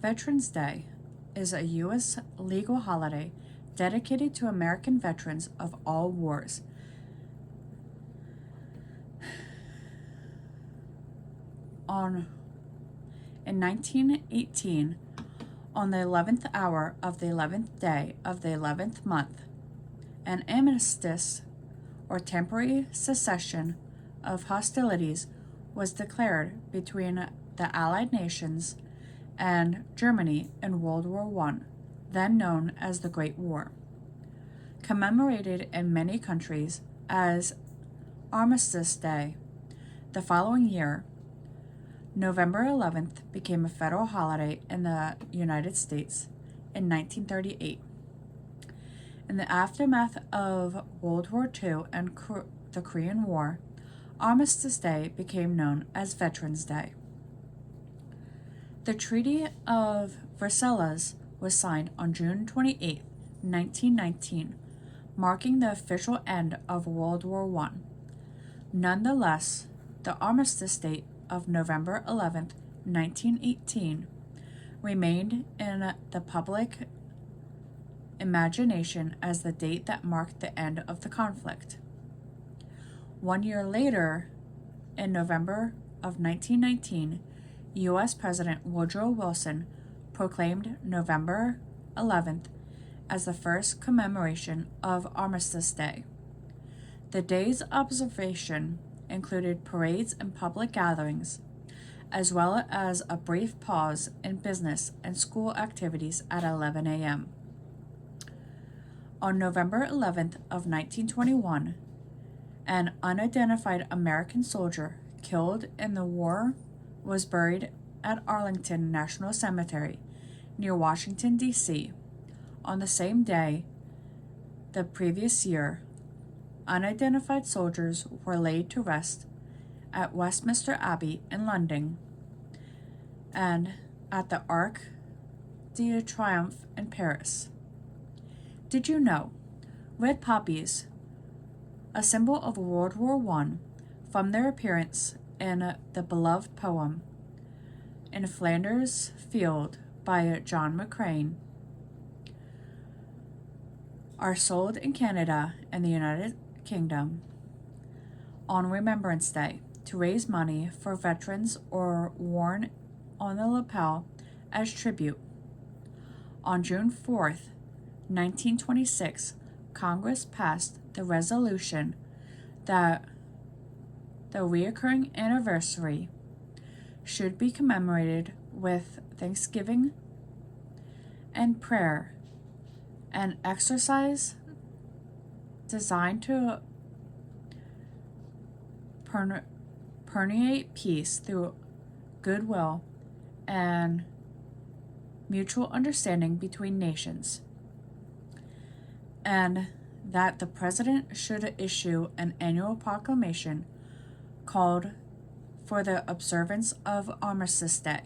Veterans Day is a U.S. legal holiday dedicated to American veterans of all wars. In 1918, on the 11th hour of the 11th day of the 11th month, an armistice, or temporary cessation of hostilities, was declared between the Allied nations and Germany in World War I, then known as the Great War. Commemorated in many countries as Armistice Day, the following year, November 11th became a federal holiday in the United States in 1938. In the aftermath of World War II and the Korean War, Armistice Day became known as Veterans Day. The Treaty of Versailles was signed on June 28, 1919, marking the official end of World War I. Nonetheless, the armistice date of November 11, 1918, remained in the public imagination as the date that marked the end of the conflict. 1 year later, in November of 1919, U.S. President Woodrow Wilson proclaimed November 11th as the first commemoration of Armistice Day. The day's observation included parades and public gatherings, as well as a brief pause in business and school activities at 11 a.m. On November 11th of 1921, an unidentified American soldier killed in the war was buried at Arlington National Cemetery near Washington, D.C. On the same day, the previous year, unidentified soldiers were laid to rest at Westminster Abbey in London and at the Arc de Triomphe in Paris. Did you know red poppies, a symbol of World War I, from their appearance in the beloved poem In Flanders Field by John McCrane, are sold in Canada and the United Kingdom on Remembrance Day to raise money for veterans or worn on the lapel as tribute. On June 4th, 1926, Congress passed the resolution that the recurring anniversary should be commemorated with Thanksgiving and prayer, an exercise designed to permeate peace through goodwill and mutual understanding between nations, and that the President should issue an annual proclamation called for the observance of Armistice Day.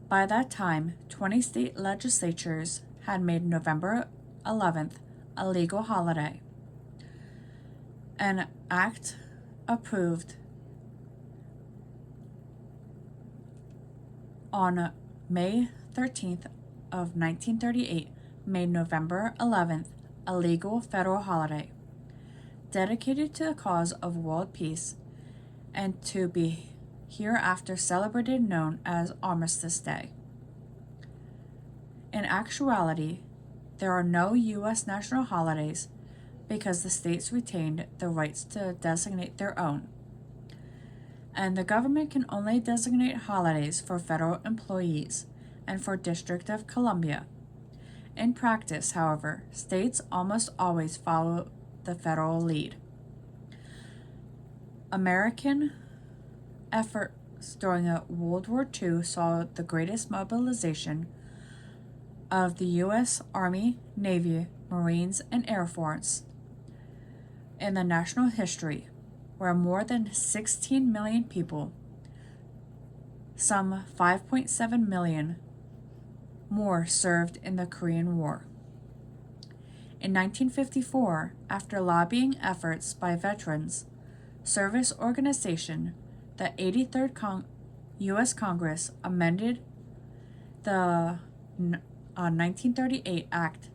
By that time, 20 state legislatures had made November 11th a legal holiday. An act approved on May 13th of 1938 made November 11th a legal federal holiday, dedicated to the cause of world peace and to be hereafter celebrated known as Armistice Day. In actuality, there are no U.S. national holidays because the states retained the rights to designate their own, and the government can only designate holidays for federal employees and for District of Columbia. In practice, however, states almost always follow the federal lead. American efforts during World War II saw the greatest mobilization of the U.S. Army, Navy, Marines, and Air Force in the national history, where more than 16 million people, some 5.7 million more, served in the Korean War. In 1954, after lobbying efforts by veterans service organization, the 83rd U.S. Congress amended the 1938 Act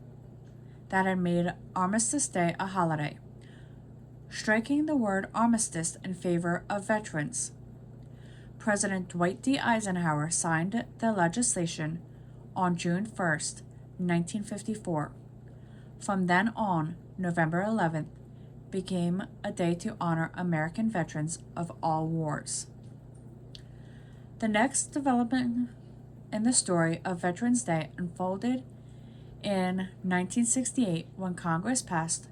that had made Armistice Day a holiday, striking the word armistice in favor of veterans. President Dwight D. Eisenhower signed the legislation on June 1st, 1954. From then on, November 11th became a day to honor American veterans of all wars. The next development in the story of Veterans Day unfolded in 1968 when Congress passed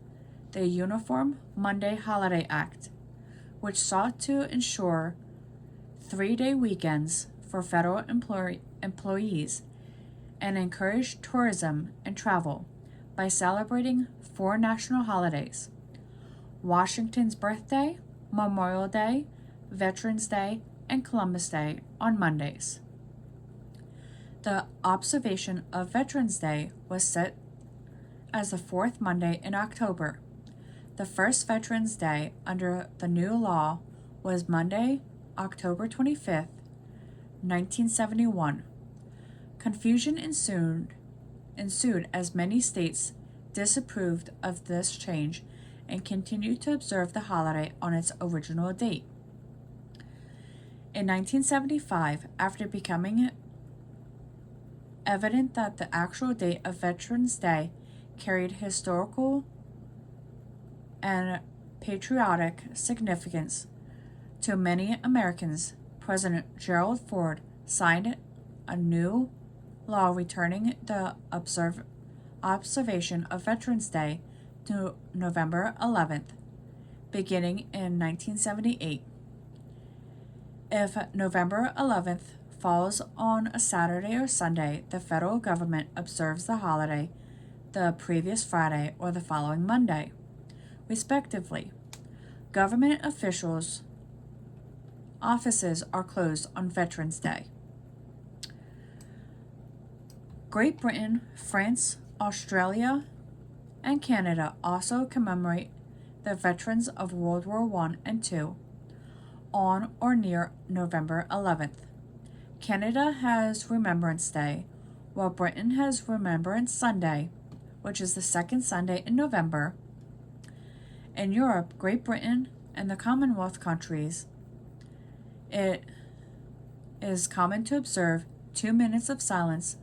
the Uniform Monday Holiday Act, which sought to ensure 3-day weekends for federal employees and encourage tourism and travel by celebrating 4 national holidays: Washington's birthday, Memorial Day, Veterans Day, and Columbus Day on Mondays. The observation of Veterans Day was set as the 4th Monday in October. The first Veterans Day under the new law was Monday, October 25th, 1971. Confusion ensued as many states disapproved of this change and continued to observe the holiday on its original date. In 1975, after becoming evident that the actual date of Veterans Day carried historical and patriotic significance to many Americans, President Gerald Ford signed a new law returning the observation of Veterans Day to November 11th, beginning in 1978. If November 11th falls on a Saturday or Sunday, the federal government observes the holiday the previous Friday or the following Monday, respectively. Government offices are closed on Veterans Day. Great Britain, France, Australia, and Canada also commemorate the veterans of World War I and II on or near November 11th. Canada has Remembrance Day, while Britain has Remembrance Sunday, which is the second Sunday in November. In Europe, Great Britain, and the Commonwealth countries, it is common to observe 2 minutes of silence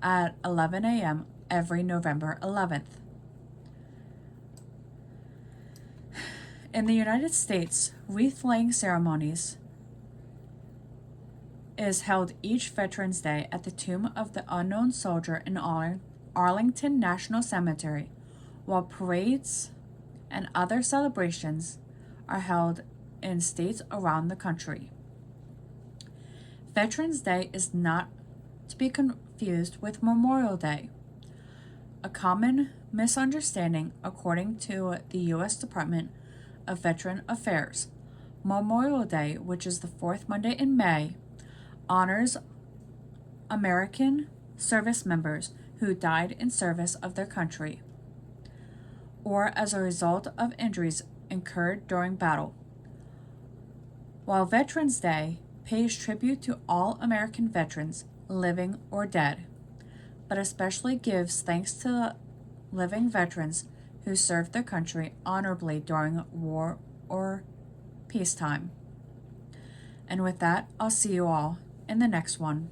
at 11 a.m. every November 11th. In the United States, wreath-laying ceremonies is held each Veterans Day at the Tomb of the Unknown Soldier in Arlington National Cemetery, while parades and other celebrations are held in states around the country. Veterans Day is not to be confused with Memorial Day. A common misunderstanding, according to the U.S. Department of Veteran Affairs. Memorial Day, which is the 4th Monday in May, honors American service members who died in service of their country or as a result of injuries incurred during battle, while Veterans Day pays tribute to all American veterans, living or dead, but especially gives thanks to the living veterans who served their country honorably during war or peacetime. And with that, I'll see you all in the next one.